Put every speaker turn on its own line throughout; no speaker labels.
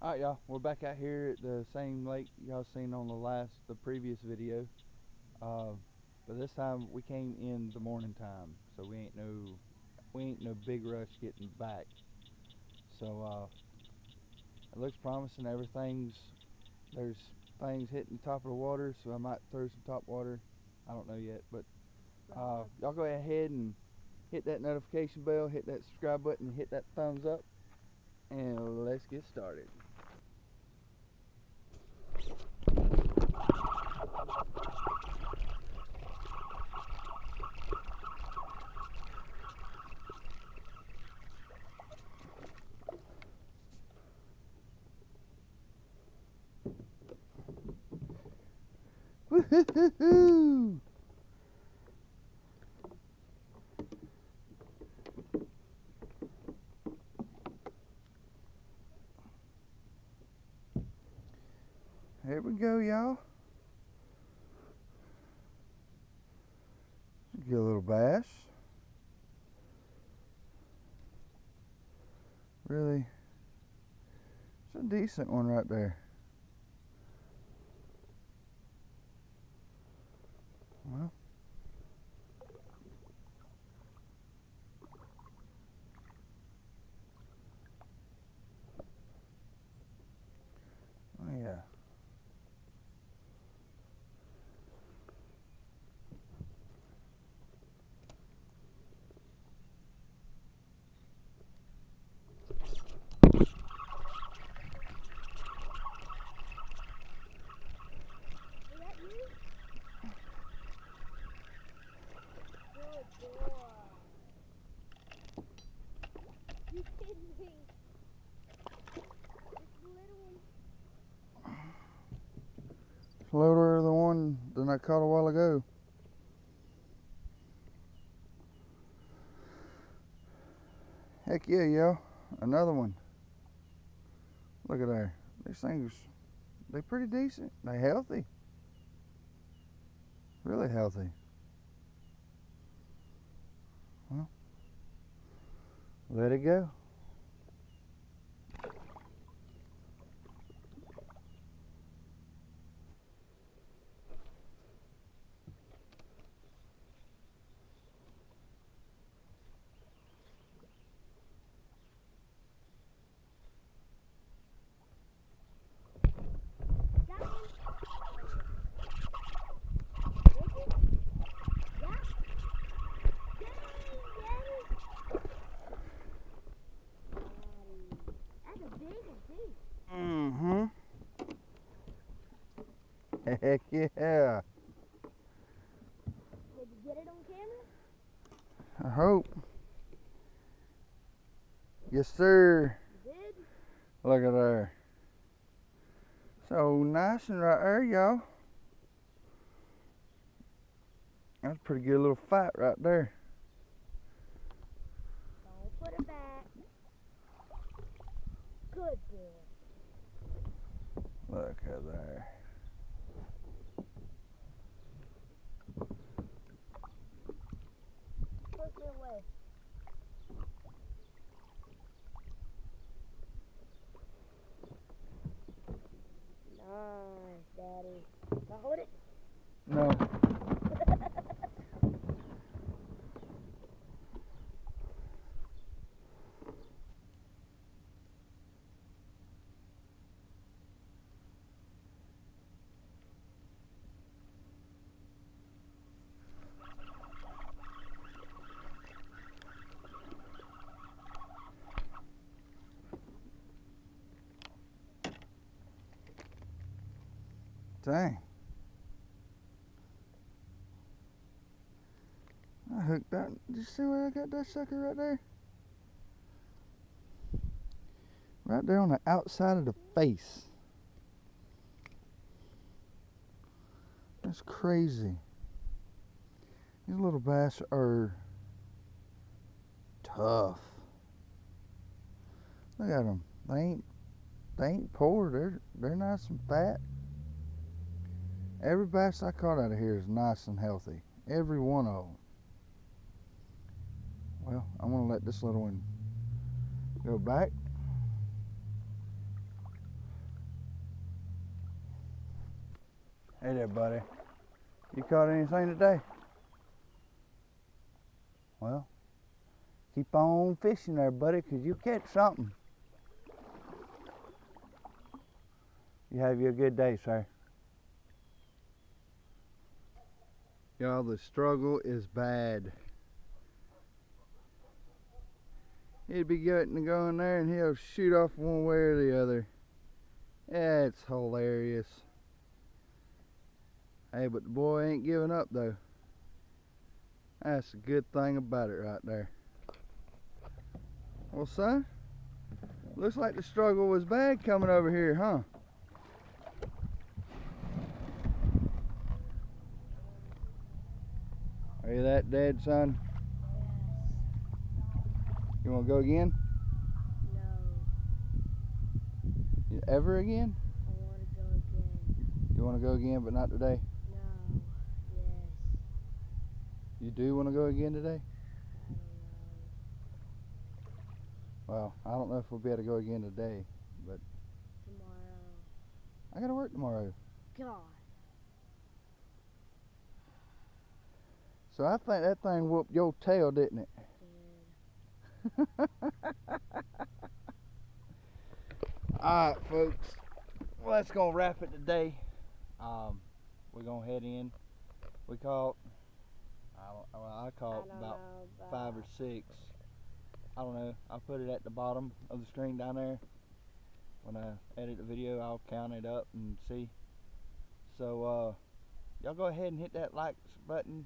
Alright, y'all, we're back out here at the same lake y'all seen on the previous video. But this time we came in the morning time, so we ain't no big rush getting back. So it looks promising. There's things hitting the top of the water, so I might throw some top water. I don't know yet, but y'all go ahead and hit that notification bell, hit that subscribe button, hit that thumbs up, and let's get started. Woo-hoo-hoo-hoo! Here we go, y'all. Get a little bass. Really, it's a decent one right there. Well, oh yeah. Floater the one that I caught a while ago. Heck yeah, y'all. Another one. Look at there. These things, they pretty decent. They healthy. Really healthy. Well, let it go. Mm-hmm. Heck yeah.
Did you get it on camera?
I hope. Yes, sir.
You did?
Look at there. So nice and right there, y'all. That's a pretty good little fight right there.
Don't put it back. Good boy.
Look at there.
Push it away. Nice, Daddy. Can I hold it?
No. Dang. I hooked that. Did you see where I got that sucker right there? Right there on the outside of the face. That's crazy. These little bass are tough. Look at them. They ain't poor. They're nice and fat. Every bass I caught out of here is nice and healthy. Every one of them. Well, I'm gonna let this little one go back. Hey there, buddy. You caught anything today? Well, keep on fishing there, buddy, 'cause you'll catch something. You have you a good day, sir. Y'all, the struggle is bad. He'd be getting to go in there and he'll shoot off one way or the other. Yeah, it's hilarious. Hey, but the boy ain't giving up though. That's a good thing about it right there. Well, son, looks like the struggle was bad coming over here, huh? Are you that dead, son?
Yes.
You want to go again?
No.
Ever again?
I want to go again.
You want to go again, but not today?
No. Yes.
You do want to go again today?
I don't know.
Well, I don't know if we'll be able to go again today, but
Tomorrow.
I gotta work tomorrow.
God.
So I think that thing whooped your tail, didn't it?
Dad.
Alright, folks. Well, that's gonna wrap it today. We're gonna head in. We caught, I caught about 5 or 6. I don't know. I'll put it at the bottom of the screen down there. When I edit the video, I'll count it up and see. So, y'all go ahead and hit that like button,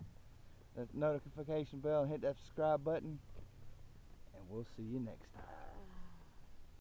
that notification bell, and hit that subscribe button. And we'll see you next time.